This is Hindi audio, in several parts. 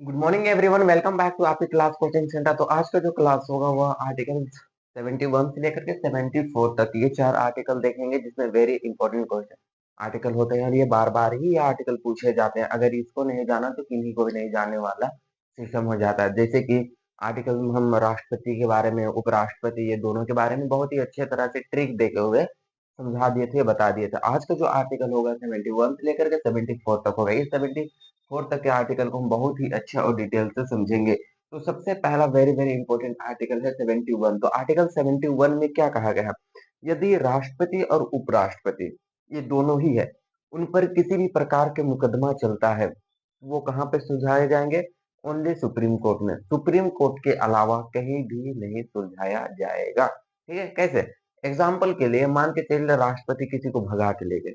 Good morning everyone, welcome back to आपकी क्लास कोचिंग सेंटर। तो आज का जो क्लास होगा वह आर्टिकल 71 से लेकर के 74 तक ये चार आर्टिकल देखेंगे, जिसमें वेरी इंपॉर्टेंट क्वेश्चन आर्टिकल होते हैं और ये बार बार ही ये आर्टिकल पूछे जाते हैं। अगर इसको नहीं जाना तो किन्हीं को भी नहीं जानने वाला सिस्टम हो जाता है। जैसे कि आर्टिकल में हम राष्ट्रपति के बारे में, उपराष्ट्रपति, ये दोनों के बारे में बहुत ही अच्छे तरह से ट्रिक देते हुए समझा दिए थे, बता दिए थे। आज का जो आर्टिकल होगा 71 से लेकर के 74 तक होगा। ये 74 तक के आर्टिकल को हम बहुत ही अच्छा और डिटेल से समझेंगे। तो सबसे पहला वेरी वेरी इंपॉर्टेंट आर्टिकल है 71। तो आर्टिकल 71 में क्या कहा गया है? यदि राष्ट्रपति और उपराष्ट्रपति ये दोनों ही है, उन पर किसी भी प्रकार के मुकदमा चलता है, वो कहाँ पे सुलझाए जाएंगे? ओनली सुप्रीम कोर्ट में। सुप्रीम कोर्ट के अलावा कहीं भी नहीं सुलझाया जाएगा। ठीक है? कैसे? एग्जाम्पल के लिए मान के चलिए राष्ट्रपति किसी को भगा के ले गए,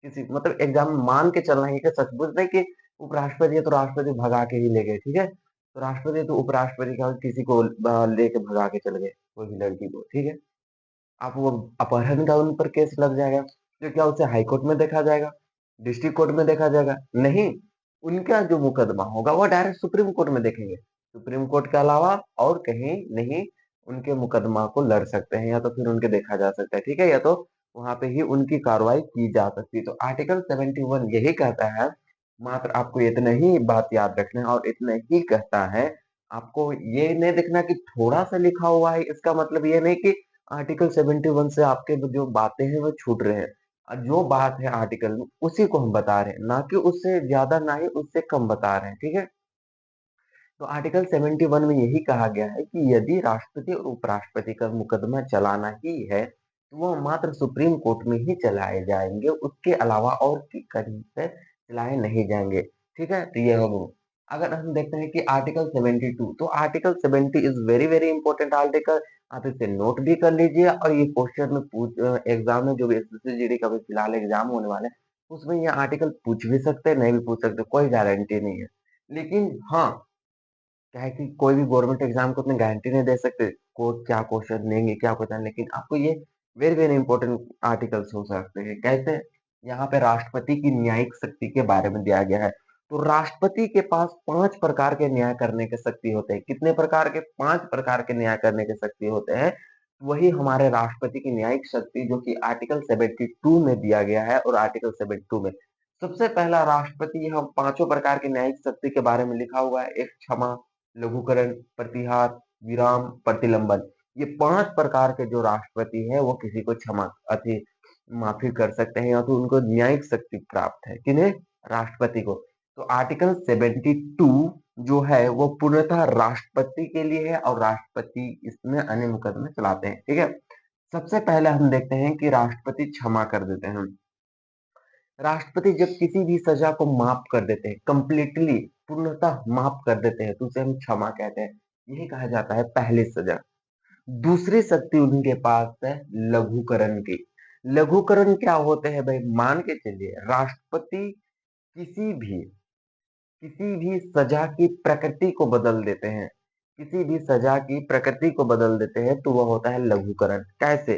किसी मतलब एग्जाम मान के चलना है कि सचमुच नहीं कि उपराष्ट्रपति है तो राष्ट्रपति भगा के ही ले गए। ठीक है? तो राष्ट्रपति तो उपराष्ट्रपति का किसी को लेके भगा के चल गए, कोई भी लड़की को। ठीक है? आप वो अपहरण का उन पर केस लग जाएगा, तो क्या उसे हाई कोर्ट में देखा जाएगा, डिस्ट्रिक्ट कोर्ट में देखा जाएगा? नहीं, उनका जो मुकदमा होगा वो डायरेक्ट सुप्रीम कोर्ट में देखेंगे। सुप्रीम कोर्ट के अलावा और कहीं नहीं उनके मुकदमा को लड़ सकते हैं, या तो फिर उनके देखा जा सकता है। ठीक है? या तो वहां पे ही उनकी कार्रवाई की जा सकती है। तो आर्टिकल 71 यही कहता है, मात्र आपको इतना ही बात याद रखना है और इतना ही कहता है। आपको ये नहीं देखना कि थोड़ा सा लिखा हुआ है, इसका मतलब ये नहीं कि आर्टिकल 71 से आपके जो बातें हैं वो छूट रहे हैं। जो बात है आर्टिकल में उसी को हम बता रहे हैं, ना कि उससे ज्यादा ना ही उससे कम बता रहे हैं। ठीक है? तो आर्टिकल 71 में यही कहा गया है कि यदि राष्ट्रपति और उपराष्ट्रपति का मुकदमा चलाना ही है तो वह मात्र सुप्रीम कोर्ट में ही चलाए जाएंगे, उसके अलावा और कहीं से चलाए नहीं जाएंगे। ठीक है? तो ये हो। अगर हम देखते हैं कि आर्टिकल 72, तो article 70 is very very important article. आप इसे नोट भी कर लीजिए और ये क्वेश्चन में पूछ एग्जाम में जो भी एसएससी का भी फिलहाल एग्जाम होने वाला है उसमें ये आर्टिकल पूछ भी सकते हैं, नहीं भी पूछ सकते, कोई गारंटी नहीं है। लेकिन हाँ, क्या है कि कोई भी गवर्नमेंट एग्जाम को उतनी गारंटी नहीं दे सकते कोर्ट क्या क्वेश्चन देंगे क्या क्वेश्चन, लेकिन आपको ये वेरी वेरी इंपॉर्टेंट आर्टिकल्स हो सकते हैं। कैसे? यहाँ पे राष्ट्रपति की न्यायिक शक्ति के बारे में दिया गया है। तो राष्ट्रपति के पास 5 प्रकार के न्याय करने के शक्ति होते हैं। कितने प्रकार के? 5 प्रकार के न्याय करने के शक्ति होते हैं। वही हमारे राष्ट्रपति की न्यायिक शक्ति जो कि आर्टिकल 72 में दिया गया है। और आर्टिकल 72 में सबसे पहला राष्ट्रपति यहाँ पांचों प्रकार के न्यायिक शक्ति के बारे में लिखा हुआ है। एक क्षमा, लघुकरण, प्रतिहार, विराम, प्रतिलंबन। ये 5 प्रकार के जो राष्ट्रपति है वो किसी को क्षमा अति माफी कर सकते हैं, या तो उनको न्यायिक शक्ति प्राप्त है। किन्हें? राष्ट्रपति को। तो आर्टिकल 72 जो है वो पूर्णतः राष्ट्रपति के लिए है और राष्ट्रपति इसमें अन्य मुकदमे चलाते हैं। ठीक है? सबसे पहले हम देखते हैं कि राष्ट्रपति क्षमा कर देते हैं। राष्ट्रपति जब किसी भी सजा को माफ कर देते हैं, कंप्लीटली पूर्णतः माफ कर देते हैं, तो उसे हम क्षमा कहते हैं। यही कहा जाता है पहली सजा। दूसरी शक्ति उनके पास है लघुकरण की। लघुकरण क्या होते हैं भाई? मान के चलिए राष्ट्रपति किसी भी किसी भी सजा की प्रकृति को बदल देते हैं, किसी भी सजा की प्रकृति को बदल देते हैं, तो वह होता है लघुकरण। कैसे?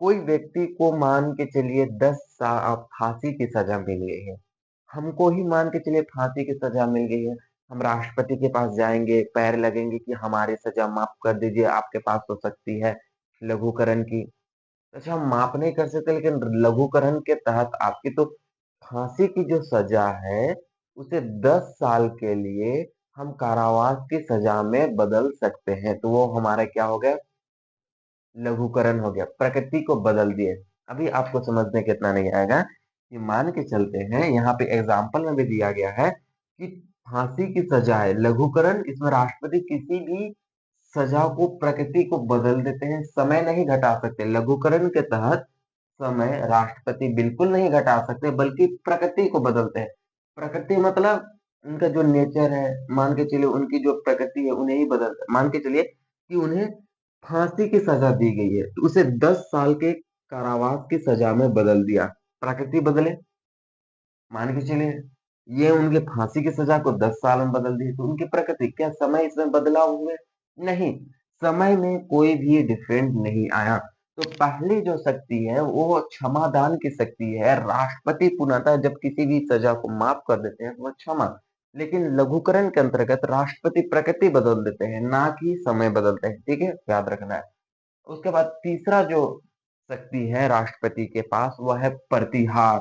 कोई व्यक्ति को मान के चलिए 10 साल फांसी की सजा मिल गई है, हमको ही मान के चलिए फांसी की सजा मिल गई है। हम राष्ट्रपति के पास जाएंगे, पैर लगेंगे कि हमारी सजा माफ कर दीजिए, आपके पास तो शक्ति है लघुकरण की। अच्छा, हम माफ नहीं कर सकते, लेकिन लघुकरण के तहत आपकी तो फांसी की जो सजा है उसे 10 साल के लिए हम कारावास की सजा में बदल सकते हैं। तो वो हमारा क्या हो गया? लघुकरण हो गया, प्रकृति को बदल दिए। अभी आपको समझने के इतना नहीं आएगा कि मान के चलते हैं, यहाँ पे एग्जाम्पल में भी दिया गया है कि फांसी की सजा है लघुकरण, इसमें राष्ट्रपति किसी भी सजा को प्रकृति को बदल देते हैं, समय नहीं घटा सकते। लघुकरण के तहत समय राष्ट्रपति बिल्कुल नहीं घटा सकते, बल्कि प्रकृति को बदलते हैं। प्रकृति मतलब उनका जो नेचर है, मान के चलिए उनकी जो प्रकृति है उन्हें ही बदलते। मान के चलिए कि उन्हें फांसी की सजा दी गई है, तो उसे 10 साल के कारावास की सजा में बदल दिया। प्रकृति बदले, मान के चलिए ये उनके फांसी की सजा को 10 साल में बदल दी, तो उनकी प्रकृति क्या समय इसमें बदलाव हुए? नहीं, समय में कोई भी डिफरेंट नहीं आया। तो पहली जो शक्ति है वो क्षमादान की शक्ति है। राष्ट्रपति पुनः जब किसी भी सजा को माफ कर देते हैं तो वो क्षमा लेकिन लघुकरण के अंतर्गत राष्ट्रपति प्रकृति बदल देते हैं, ना कि समय बदलते हैं। ठीक है, याद रखना है। उसके बाद तीसरा जो शक्ति है राष्ट्रपति के पास वह है प्रतिहार।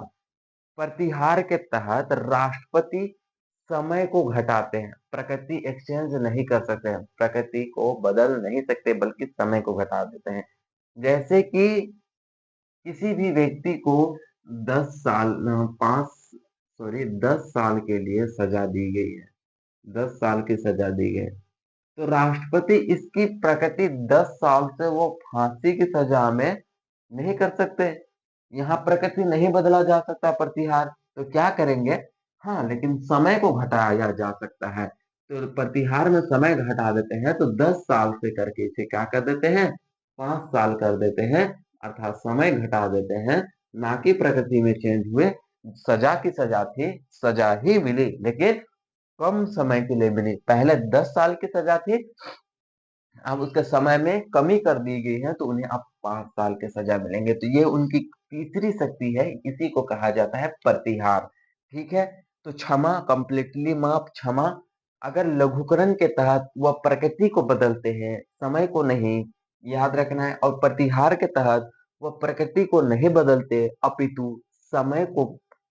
प्रतिहार के तहत राष्ट्रपति समय को घटाते हैं। प्रकृति एक्सचेंज नहीं कर सकते हैं, प्रकृति को बदल नहीं सकते, बल्कि समय को घटा देते हैं। जैसे कि किसी भी व्यक्ति को 10 साल 5 सॉरी 10 साल के लिए सजा दी गई है, 10 साल की सजा दी गई है, तो राष्ट्रपति इसकी प्रकृति 10 साल से वो फांसी की सजा में नहीं कर सकते। यहाँ प्रकृति नहीं बदला जा सकता प्रतिहार, तो क्या करेंगे? हाँ, लेकिन समय को घटाया जा सकता है। तो प्रतिहार में समय घटा देते हैं, तो 10 साल से करके इसे क्या कर देते हैं? 5 साल कर देते हैं, अर्थात समय घटा देते हैं, ना कि प्रकृति में चेंज हुए। सजा की सजा थी, सजा ही मिली, लेकिन कम समय के लिए मिली। पहले 10 साल की सजा थी, अब उसके समय में कमी कर दी गई है, तो उन्हें अब 5 साल की सजा मिलेंगे। तो ये उनकी तीसरी शक्ति है, इसी को कहा जाता है प्रतिहार। ठीक है? तो क्षमा, कंप्लीटली माफ, क्षमा, अगर लघुकरण के तहत वह प्रकृति को बदलते हैं, समय को नहीं, याद रखना है। और प्रतिहार के तहत वह प्रकृति को नहीं बदलते, अपितु समय को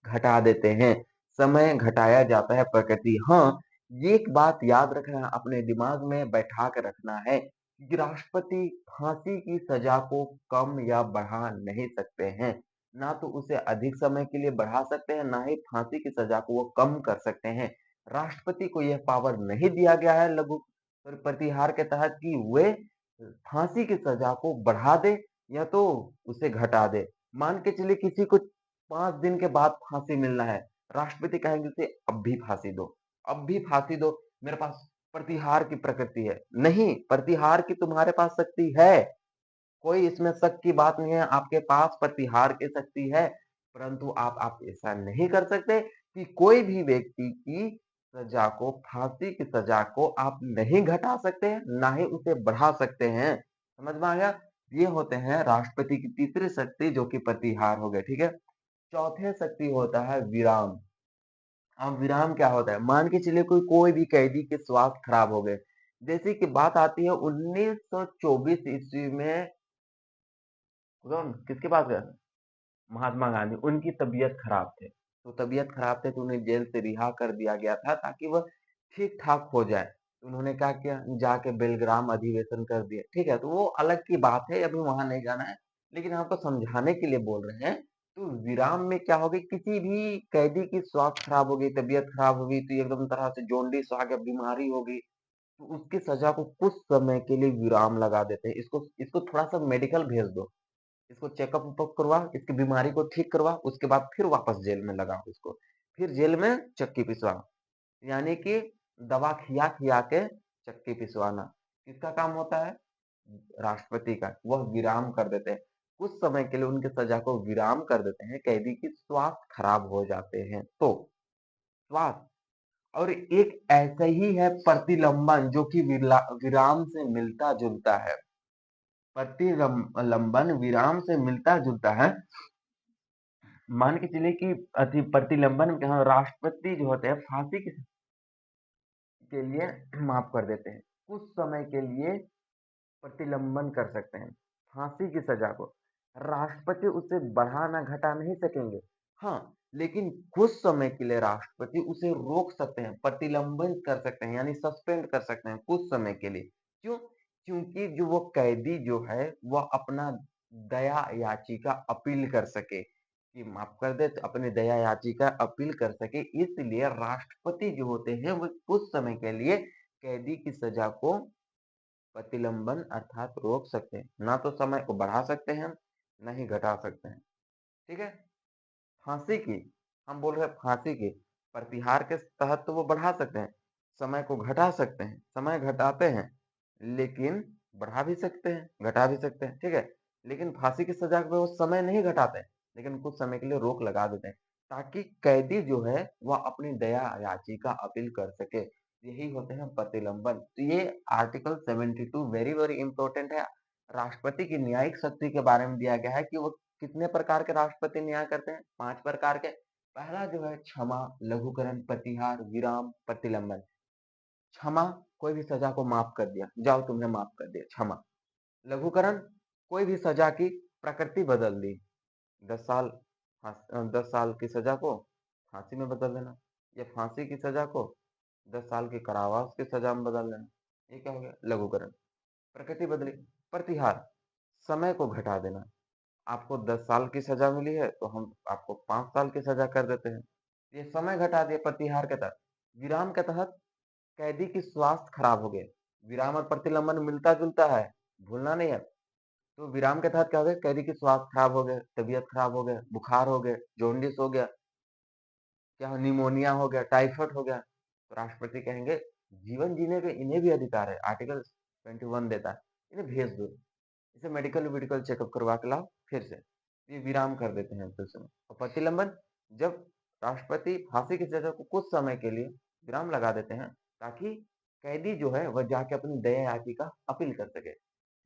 घटा देते हैं। समय घटाया जाता है प्रकृति। हाँ, ये एक बात याद रखना है, अपने दिमाग में बैठा के रखना है कि राष्ट्रपति फांसी की सजा को कम या बढ़ा नहीं सकते हैं। ना तो उसे अधिक समय के लिए बढ़ा सकते हैं, ना ही फांसी की सजा को वो कम कर सकते हैं। राष्ट्रपति को यह पावर नहीं दिया गया है लघु प्रतिहार के तहत कि वे फांसी की सजा को बढ़ा दे या तो उसे घटा दे। मान के चलिए किसी को 5 दिन के बाद फांसी मिलना है, राष्ट्रपति कहेंगे उसे अब भी फांसी दो, अब भी फांसी दो, मेरे पास प्रतिहार की प्रकृति है। नहीं, प्रतिहार की तुम्हारे पास शक्ति है, कोई इसमें शक की बात नहीं है, आपके पास प्रतिहार की शक्ति है, परंतु आप ऐसा नहीं कर सकते कि कोई भी व्यक्ति की सजा को, फांसी की सजा को आप नहीं घटा सकते हैं, ना ही उसे बढ़ा सकते हैं। समझ में आ गया? ये होते हैं राष्ट्रपति की तीसरी शक्ति, जो कि प्रतिहार हो गए। ठीक है? चौथे शक्ति होता है विराम। अब विराम क्या होता है? मान के चलिए कोई भी कैदी के स्वास्थ्य खराब हो गए, जैसे कि बात आती है 1924 ईस्वी में, कौन किसके पास गया? महात्मा गांधी, उनकी तबीयत खराब थे। तो तबीयत खराब थे, तो उन्हें जेल से रिहा कर दिया गया था ताकि वह ठीक ठाक हो जाए। तो उन्होंने क्या किया? जाके बेलग्राम अधिवेशन कर दिया। ठीक है, तो वो अलग की बात है, अभी वहां नहीं जाना है, लेकिन आपको समझाने के लिए बोल रहे हैं। तो विराम में क्या होगी? किसी भी कैदी की स्वास्थ्य खराब हो गई, तबीयत खराब हो गई, तो एकदम तरह से जोंडिस आ गया, बीमारी हो गई, तो उसकी सजा को कुछ समय के लिए विराम लगा देते हैं। इसको इसको थोड़ा सा मेडिकल भेज दो, इसको चेकअप उपअप करवा, इसकी बीमारी को ठीक करवा, उसके बाद फिर वापस जेल में लगाओ इसको, फिर जेल में चक्की पिसवा, यानी कि दवा खिया खिया के चक्की पिसवाना। किसका काम होता है? राष्ट्रपति का। वह विराम कर देते हैं, कुछ समय के लिए उनकी सजा को विराम कर देते हैं, कैदी की स्वास्थ्य खराब हो जाते हैं तो। स्वास्थ्य, और एक ऐसा ही है प्रतिलंबन, जो कि विराम से मिलता जुलता है। प्रतिलंबन विराम से मिलता जुलता है। मान के चलिए कि अति प्रतिलंबन में क्या, राष्ट्रपति जो होते हैं फांसी के लिए माफ कर देते हैं, कुछ समय के लिए प्रतिलंबन कर सकते हैं फांसी की सजा को। राष्ट्रपति उसे बढ़ा ना घटा नहीं सकेंगे। हाँ, लेकिन कुछ समय के लिए राष्ट्रपति उसे रोक सकते हैं, प्रतिलंबन कर सकते हैं, यानी सस्पेंड कर सकते हैं कुछ समय के लिए। क्यों? क्योंकि जो वो कैदी जो है वह अपना दया याचिका अपील कर सके, कि माफ कर दे, तो अपनी दया याचिका अपील कर सके, इसलिए राष्ट्रपति जो होते हैं वो कुछ समय के लिए कैदी की सजा को प्रतिलंबन अर्थात रोक सकते हैं। ना तो समय को बढ़ा सकते हैं, ना ही घटा सकते हैं। ठीक है? फांसी की, हम बोल रहे हैं फांसी की, प्रतिहार के तहत तो वो बढ़ा सकते हैं, समय को घटा सकते हैं, समय घटाते हैं, लेकिन बढ़ा भी सकते हैं, घटा भी सकते हैं। ठीक है? लेकिन फांसी की सजा पे वो समय नहीं घटाते हैं, लेकिन कुछ समय के लिए रोक लगा देते हैं, ताकि कैदी जो है वह अपनी दया याचिका अपील कर सके। यही होते हैं प्रतिलंबन। तो ये आर्टिकल 72 वेरी वेरी इंपॉर्टेंट है। राष्ट्रपति की न्यायिक शक्ति के बारे में दिया गया है कि वो कितने प्रकार के राष्ट्रपति न्याय करते हैं? 5 प्रकार के। पहला जो है क्षमा, लघुकरण, प्रतिहार, विराम, प्रतिलंबन। क्षमा, कोई भी सजा को माफ कर दिया, जाओ तुमने माफ कर दिया, क्षमा। लघुकरण, कोई भी सजा की प्रकृति बदल दी, 10 साल 10 साल की सजा को फांसी में बदल देना, या फांसी की सजा को 10 साल के कारावास की सजा में बदल देना। ये क्या हो गया? लघुकरण। प्रकृति बदली। प्रतिहार, समय को घटा देना। आपको 10 साल की सजा मिली है तो हम आपको 5 साल की सजा कर देते हैं, ये समय घटा दिए प्रतिहार के तहत। विराम के तहत, कैदी की स्वास्थ्य खराब हो गए, विराम और प्रतिलंबन मिलता जुलता है, भूलना नहीं है। तो विराम के तहत क्या हो गया? कैदी की स्वास्थ्य खराब हो गए, तबीयत खराब हो गया, बुखार हो गया, जॉन्डिस हो गया, क्या हो, निमोनिया हो गया, टाइफाइड हो गया, तो राष्ट्रपति कहेंगे जीवन जीने के इन्हें भी अधिकार है, आर्टिकल 21 देता है, इन्हें भेज दो, इसे मेडिकल वेडिकल चेकअप करवा के लाओ फिर से। ये विराम कर देते हैं फिर से। और प्रतिलंबन, जब राष्ट्रपति फांसी की सजा को कुछ समय के लिए विराम लगा देते हैं ताकि कैदी जो है वह जाके अपनी दया याचिका अपील कर सके।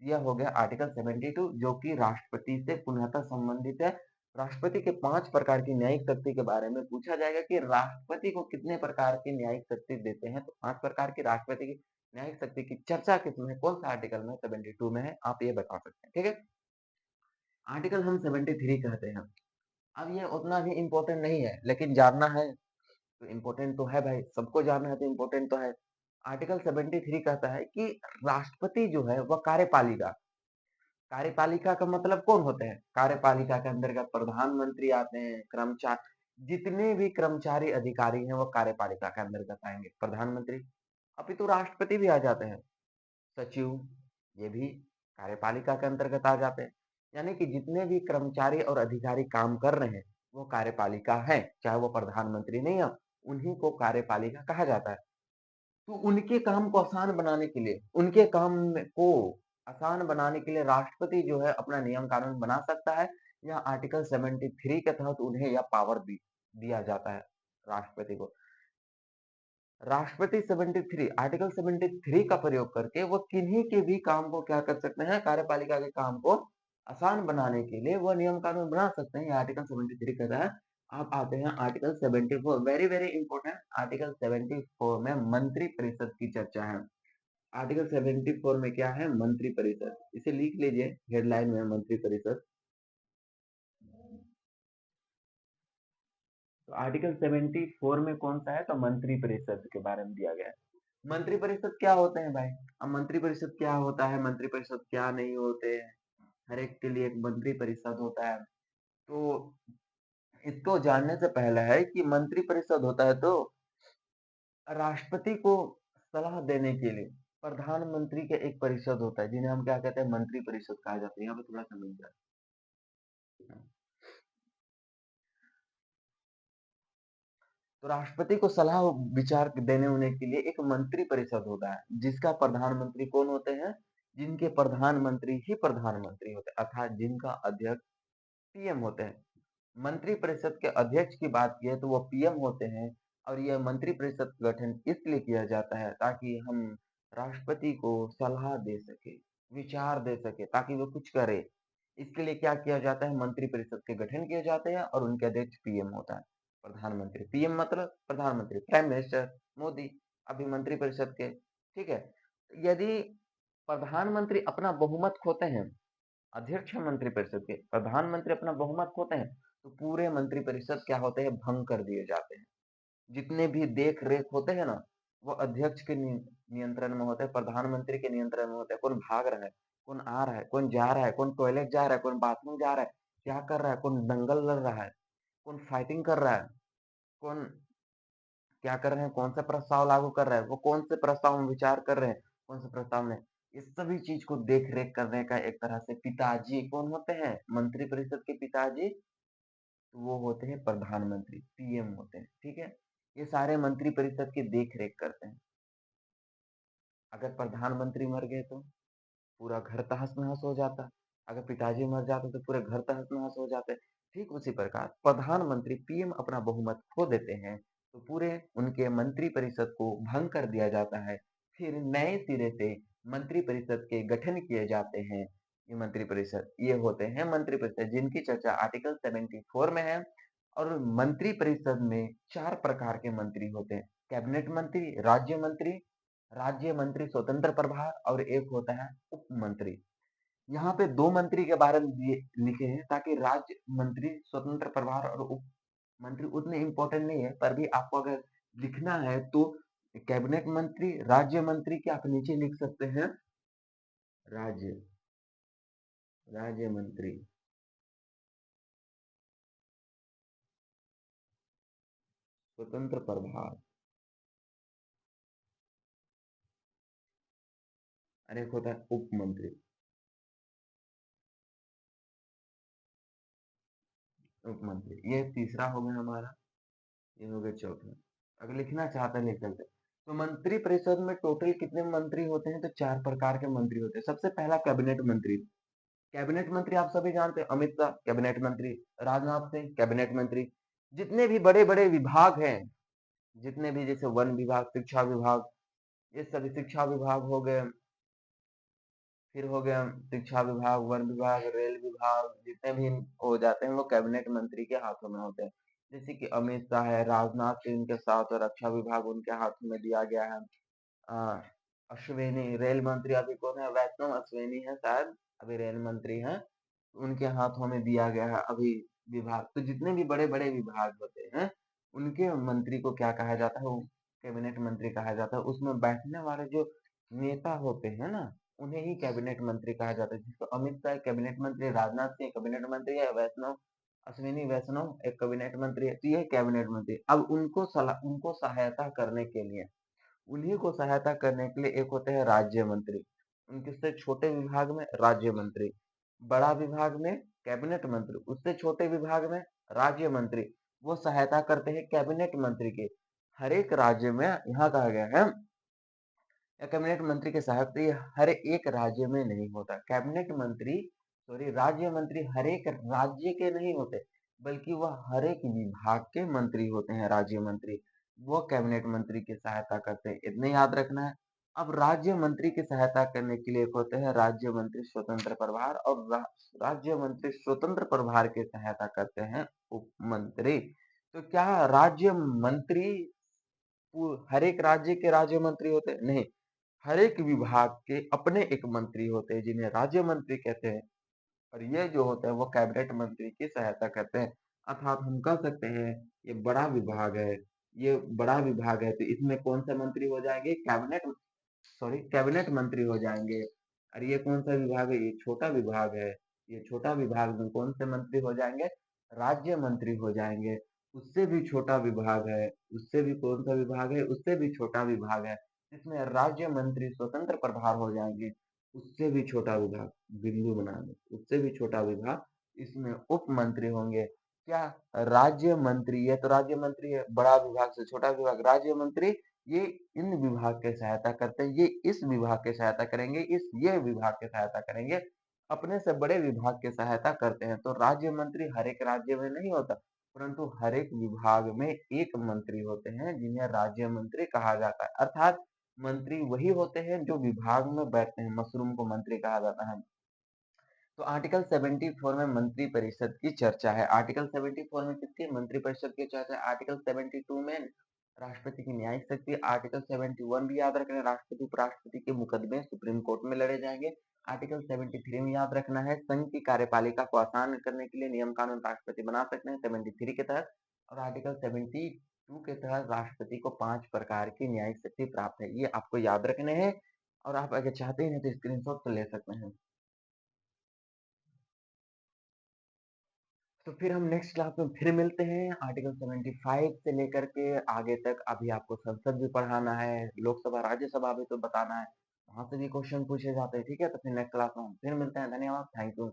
यह हो गया आर्टिकल 72 जो कि राष्ट्रपति से पुनः संबंधित है। राष्ट्रपति के 5 प्रकार की न्यायिक शक्ति के बारे में पूछा जाएगा कि राष्ट्रपति को कितने प्रकार की न्यायिक शक्ति देते हैं, तो 5 प्रकार की राष्ट्रपति की न्यायिक शक्ति की चर्चा किसमें है, कौन सा आर्टिकल में? 72 में है, आप ये बता सकते हैं, ठीक है। आर्टिकल हम 73 कहते हैं। अब ये उतना भी इम्पोर्टेंट नहीं है, लेकिन जानना है तो इम्पोर्टेंट तो है भाई, सबको जानना है तो इम्पोर्टेंट तो है। आर्टिकल 73 कहता है कि राष्ट्रपति जो है वह कार्यपालिका, कार्यपालिका का मतलब कौन होते हैं? कार्यपालिका के अंतर्गत प्रधानमंत्री आते हैं, कर्मचारी, जितने भी कर्मचारी अधिकारी हैं वो कार्यपालिका के अंतर्गत आएंगे। प्रधानमंत्री, अपितु राष्ट्रपति भी आ जाते हैं, सचिव, ये भी कार्यपालिका के अंतर्गत आ जाते हैं। यानी कि जितने भी कर्मचारी और अधिकारी काम कर रहे हैं वो कार्यपालिका है, चाहे वो प्रधानमंत्री नहीं है, उन्हीं को कार्यपालिका कहा जाता है। तो उनके काम को आसान बनाने के लिए, उनके को आसान बनाने के लिए राष्ट्रपति जो है अपना नियम कानून बना सकता है, या आर्टिकल 73 के तहत उन्हें यह पावर दिया जाता है राष्ट्रपति को। राष्ट्रपति 73 आर्टिकल 73 का प्रयोग करके वो किन्हीं के भी काम को क्या कर सकते हैं? कार्यपालिका के काम को आसान बनाने के लिए वो नियम कानून बना सकते हैं, ये आर्टिकल 73 कहता है। अब आते हैं article 74, very very important. Article 74 में मंत्री परिषद की चर्चा है। आर्टिकल 74 में क्या है? मंत्री परिषद, इसे लिख लीजिए हेडलाइन में, मंत्री परिषद। तो आर्टिकल 74 में कौन सा है? तो मंत्री परिषद के बारे में दिया गया है। मंत्री परिषद क्या होते हैं भाई? अब मंत्री परिषद क्या होता है, मंत्री परिषद क्या नहीं होते हैं, हर एक के लिए एक मंत्री परिषद होता है। तो इसको जानने से पहले है कि मंत्री परिषद होता है तो राष्ट्रपति को सलाह देने के लिए प्रधानमंत्री के एक परिषद होता है, जिन्हें हम क्या कहते हैं? मंत्री परिषद कहा जाता है। यहाँ पे थोड़ा समझ जाए, तो राष्ट्रपति को सलाह विचार देने होने के लिए एक मंत्री परिषद होता है, जिसका प्रधानमंत्री कौन होते हैं? जिनके प्रधानमंत्री ही प्रधानमंत्री होते हैं, अर्थात जिनका अध्यक्ष पीएम होते हैं। मंत्री परिषद के अध्यक्ष की बात की तो वो पीएम होते हैं। और यह मंत्री परिषद का गठन इसलिए किया जाता है ताकि हम राष्ट्रपति को सलाह दे सके, विचार दे सके, ताकि वो कुछ करे। इसके लिए क्या किया जाता है? मंत्री परिषद के गठन किए जाते हैं और उनके अध्यक्ष पीएम होता है। प्रधानमंत्री, पीएम मतलब प्रधानमंत्री, प्राइम मिनिस्टर मोदी, अभी मंत्री परिषद के, ठीक है। यदि प्रधानमंत्री अपना बहुमत खोते हैं, अध्यक्ष है मंत्री परिषद के, प्रधानमंत्री अपना बहुमत खोते हैं, तो पूरे मंत्री परिषद क्या होते हैं? भंग कर दिए जाते हैं। जितने भी देख रेख होते हैं ना, वो अध्यक्ष के नियंत्रण में होते हैं, प्रधानमंत्री के नियंत्रण में होते हैं। कौन भाग रहा है, कौन आ रहा है, कौन जा रहा है, कौन टॉयलेट जा रहा है, कौन बाथरूम जा रहा है, क्या कर रहा है, कौन दंगल लड़ रहा है, कौन फाइटिंग कर रहा है, कौन क्या कर रहे हैं, कौन सा प्रस्ताव लागू कर रहा है, वो कौन से प्रस्ताव में विचार कर रहे हैं, कौन से प्रस्ताव में, इस सभी चीज को देख रेख करने का एक तरह से पिताजी कौन होते हैं? मंत्री परिषद के पिताजी, तो वो होते हैं प्रधानमंत्री, पीएम होते हैं, ठीक है। ये सारे मंत्री परिषद की देख रेख करते हैं। अगर प्रधानमंत्री मर गए तो पूरा घर तहस-नहस हो जाता। अगर पिताजी मर जाते तो पूरे घर तहस-नहस हो जाते। ठीक उसी प्रकार प्रधानमंत्री पीएम अपना बहुमत खो देते हैं, तो पूरे उनके मंत्री परिषद को भंग कर दिया जाता है। फिर नए सिरे से मंत्री परिषद के गठन किए जाते हैं। ये मंत्री परिषद, ये होते हैं मंत्री परिषद, जिनकी चर्चा आर्टिकल 74 में है। और मंत्री परिषद में 4 प्रकार के मंत्री होते हैं। कैबिनेट मंत्री, राज्य मंत्री स्वतंत्र प्रभार और एक होता है उप मंत्री। यहाँ पे 2 मंत्री के बारे में ये लिखे हैं ताकि राज्य मंत्री स्वतंत्र प्रभार और उप मंत्री उतने इम्पोर्टेंट नहीं है, पर भी आपको अगर लिखना है तो कैबिनेट मंत्री, राज्य मंत्री के आप नीचे लिख सकते हैं राज्य राज्य मंत्री, स्वतंत्र प्रभार और एक होता है उप मंत्री। उप मंत्री ये तीसरा हो गया हमारा, ये हो गया चौथा। अगर लिखना चाहते हैं लिख सकते हैं। तो मंत्री परिषद में टोटल कितने मंत्री होते हैं? तो 4 प्रकार के मंत्री होते हैं। सबसे पहला कैबिनेट मंत्री। कैबिनेट मंत्री आप सभी जानते हैं, अमित शाह कैबिनेट मंत्री, राजनाथ सिंह कैबिनेट मंत्री। जितने भी बड़े बड़े विभाग हैं, जितने भी जैसे वन विभाग, शिक्षा विभाग, ये सभी शिक्षा विभाग हो गए, फिर हो गया शिक्षा विभाग, वन विभाग, रेल विभाग, जितने भी हो जाते हैं वो कैबिनेट मंत्री के हाथों में होते हैं। जैसे कि अमित शाह है, राजनाथ सिंह के साथ और रक्षा विभाग उनके हाथों में दिया गया है। अ, अश्विनी रेल मंत्री अभी कौन है? वैष्णव अश्विनी है शायद, अभी रेल मंत्री हैं। उनके हाथों में दिया गया है अभी विभाग। तो जितने भी बड़े-बड़े विभाग होते हैं, उनके मंत्री को क्या कहा जाता है? वो कैबिनेट मंत्री कहा जाता है। उसमें बैठने वाले जो नेता होते हैं ना, उन्हें ही कैबिनेट मंत्री कहा जाता है। जिसको अमित शाह एक कैबिनेट मंत्री, राजनाथ सिंह कैबिनेट मंत्री है, वैष्णव अश्विनी वैष्णव एक कैबिनेट मंत्री है। तो ये कैबिनेट मंत्री। अब उनको सहायता करने के लिए, उन्हीं को सहायता करने के लिए एक होते हैं राज्य मंत्री। उनके से छोटे विभाग में राज्य मंत्री, बड़ा विभाग में कैबिनेट मंत्री, उससे छोटे विभाग में राज्य मंत्री। वो सहायता करते हैं कैबिनेट मंत्री के। हर एक राज्य में यहाँ कहा गया है या कैबिनेट मंत्री के सहायक, तो ये हर एक राज्य में नहीं होता। कैबिनेट मंत्री, सॉरी, राज्य मंत्री हर एक राज्य के नहीं होते, बल्कि वह हर एक विभाग के मंत्री होते हैं राज्य मंत्री। वो कैबिनेट मंत्री की सहायता करते हैं, इतने याद रखना है। अब राज्य मंत्री की सहायता करने के लिए एक होते हैं राज्य मंत्री स्वतंत्र प्रभार, और राज्य मंत्री स्वतंत्र प्रभार की सहायता करते हैं उप मंत्री। तो क्या राज्य मंत्री हर एक राज्य के राज्य मंत्री होते हैं? नहीं, हर एक विभाग के अपने एक मंत्री होते हैं जिन्हें राज्य मंत्री कहते हैं, और ये जो होते हैं वो कैबिनेट मंत्री की सहायता करते हैं। अर्थात हम कह सकते हैं ये बड़ा विभाग है, ये बड़ा विभाग है, तो इसमें कौन से मंत्री हो जाएंगे? कैबिनेट मंत्री हो जाएंगे। और ये कौन सा विभाग है? ये छोटा विभाग है, ये छोटा विभाग में कौन से मंत्री हो जाएंगे? राज्य मंत्री हो जाएंगे। उससे भी छोटा विभाग है, उससे भी कौन सा विभाग है? उससे भी छोटा विभाग है, जिसमें राज्य मंत्री स्वतंत्र प्रभार हो जाएंगे। उससे भी छोटा विभाग, बिंदु बना दो, उससे भी छोटा विभाग, इसमें उप मंत्री होंगे। क्या राज्य मंत्री, ये तो राज्य मंत्री है, बड़ा विभाग से छोटा विभाग, राज्य मंत्री ये इन विभाग के सहायता करते हैं, ये इस विभाग के सहायता करेंगे, ये विभाग के सहायता करेंगे, अपने से बड़े विभाग के सहायता करते हैं। तो राज्य मंत्री हर एक राज्य में नहीं होता, परंतु हर एक विभाग में एक मंत्री होते हैं जिन्हें राज्य मंत्री कहा जाता है। अर्थात मंत्री वही होते हैं जो विभाग में बैठते हैं, मशरूम को मंत्री कहा जाता है। तो आर्टिकल 74 में मंत्री परिषद की चर्चा है। आर्टिकल 74 में किसकी? मंत्री परिषद की चर्चा है। आर्टिकल 72 में राष्ट्रपति की न्यायिक शक्ति। आर्टिकल 71 भी याद रखना है, राष्ट्रपति उपराष्ट्रपति के मुकदमे सुप्रीम कोर्ट में लड़े जाएंगे। आर्टिकल 73 में याद रखना है, संघ की कार्यपालिका को आसान करने के लिए नियम कानून राष्ट्रपति बना सकते हैं 73 के तहत। और आर्टिकल 72 के तहत राष्ट्रपति को 5 प्रकार की न्यायिक शक्ति प्राप्त है। ये आपको याद रखने हैं, और आप अगर चाहते हैं तो स्क्रीनशॉट तो ले सकते हैं। तो फिर हम नेक्स्ट क्लास में फिर मिलते हैं। आर्टिकल 75 से लेकर के आगे तक अभी आपको संसद भी पढ़ाना है, लोकसभा राज्यसभा भी तो बताना है, वहां से भी क्वेश्चन पूछे जाते हैं। ठीक है, तो फिर नेक्स्ट क्लास में हम फिर मिलते हैं। धन्यवाद, थैंक यू।